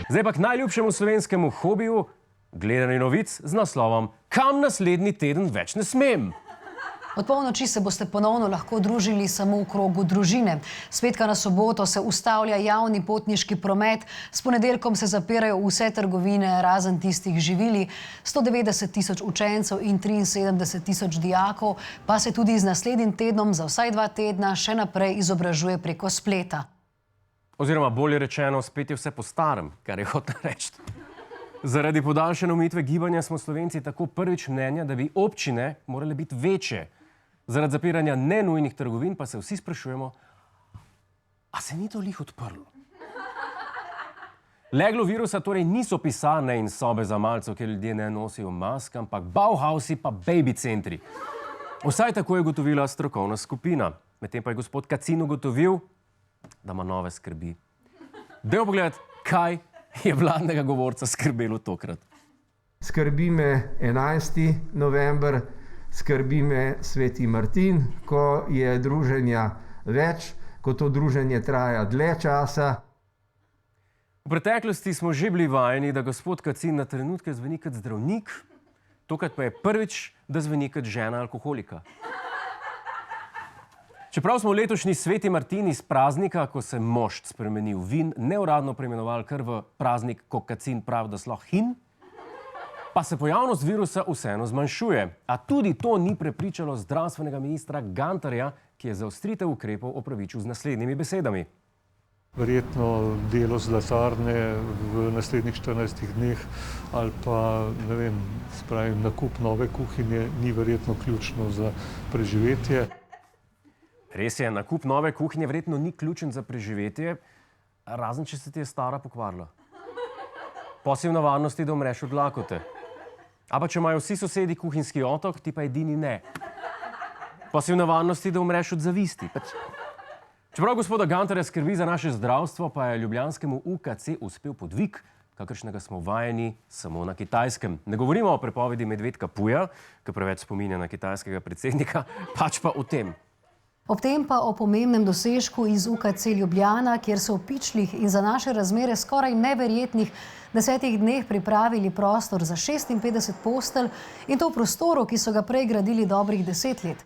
Zdaj pa k najljubšemu slovenskemu hobiju, gledanje novic z naslovom Kam naslednji teden več ne smem. Od polnoči se boste ponovno lahko družili samo v krogu družine. S petka na soboto se ustavlja javni potniški promet, s ponedeljkom se zapirajo vse trgovine, razen tistih živili. 190 tisoč učencev in 73 tisoč dijakov pa se tudi z naslednjim tednom za vsaj 2 tedna še naprej izobražuje preko spleta. Oziroma bolje rečeno, spet je vse po starem, kar je hotel reči. Zaradi podaljšane omejitve gibanja smo Slovenci tako prvič mnenja, da bi občine morale biti večje. Zaradi zapiranja nenujnih trgovin pa se vsi sprašujemo, a se ni to lih odprlo? Leglo virusa torej niso pisarne in sobe za malcev, kjer ljudje ne nosijo mask, ampak Bauhausi pa baby centri. Vsaj tako je ugotovila strokovna skupina. Medtem pa je gospod Kacin ugotovil, da ima nove skrbi. Dajmo pogledati, kaj je vladnega govorca skrbelo tokrat. Skrbi me 11. november, skrbi me Sveti Martin, ko je druženja več, ko to druženje traja dlje časa. V preteklosti smo že bili vajeni, da gospod Kacin na trenutke zveni kot zdravnik, tokrat pa je prvič, da zveni kot žena alkoholika. Čeprav smo letošnji Sveti Martin iz praznika, ko se mošt spremeni v vin, neuradno preimenovali kar v praznik, ko Kacin pravi, da sloh hin, pa se pojavnost virusa vseeno zmanjšuje. A tudi to ni prepričalo zdravstvenega ministra Gantarja, ki je zaostritev ukrepov opravičil z naslednjimi besedami. Verjetno delo zlatarne v naslednjih 14 dneh ali pa, ne vem, spravim, nakup nove kuhinje ni verjetno ključno za preživetje. Res je, nakup nove kuhinje verjetno ni ključen za preživetje, razen če se ti je stara pokvarila. Posil na varnosti, da umreš od lakote. A pa če imajo vsi sosedi kuhinjski otok, ti pa edini ne. Posil na varnosti, da umreš od zavisti. Čeprav gospoda Gantarja skrbi za naše zdravstvo, pa je ljubljanskemu UKC uspel podvig, kakršnega smo vajeni samo na Kitajskem. Ne govorimo o prepovedi medvedka Puja, ki preveč spominja na kitajskega predsednika, pač pa o tem. Ob tem pa o pomembnem dosežku iz UKC Ljubljana, kjer so v pičlih in za naše razmere skoraj neverjetnih 10 dneh pripravili prostor za 56 postelj in to v prostoru, ki so ga prej gradili dobrih 10 let.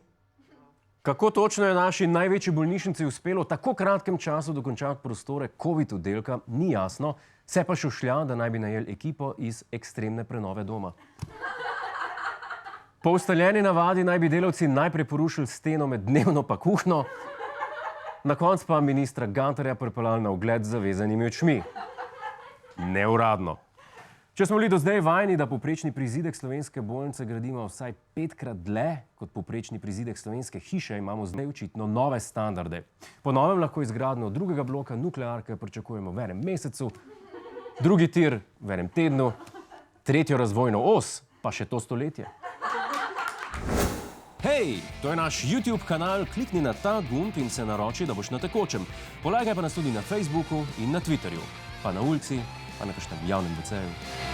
Kako točno je naši največji bolnišnici uspelo v tako kratkem času dokončati prostore COVID oddelka, ni jasno, se pa šušlja, da naj bi najeli ekipo iz ekstremne prenove doma. Po ustaljeni navadi naj bi delavci najprej porušili steno med dnevno pa kuhno, na koncu pa ministra Gantarja pripeljali na ogled z zavezanimi očmi. Neuradno. Če smo bili do zdaj vajeni, da povprečni prizidek slovenske bolnice gradimo vsaj 5-krat dlje kot povprečni prizidek slovenske hiše, imamo zdaj očitno nove standarde. Po novem lahko izgradnjo drugega bloka nuklearke pričakujemo v enem mesecu, drugi tir v enem tednu, tretjo razvojno os pa še to stoletje. Hej, to je naš YouTube kanal, klikni na ta gumb in se naroči, da boš na tekočem. Polajkaj pa nas tudi na Facebooku in na Twitterju, pa na ulici, pa na kakšnem javnem WC-ju.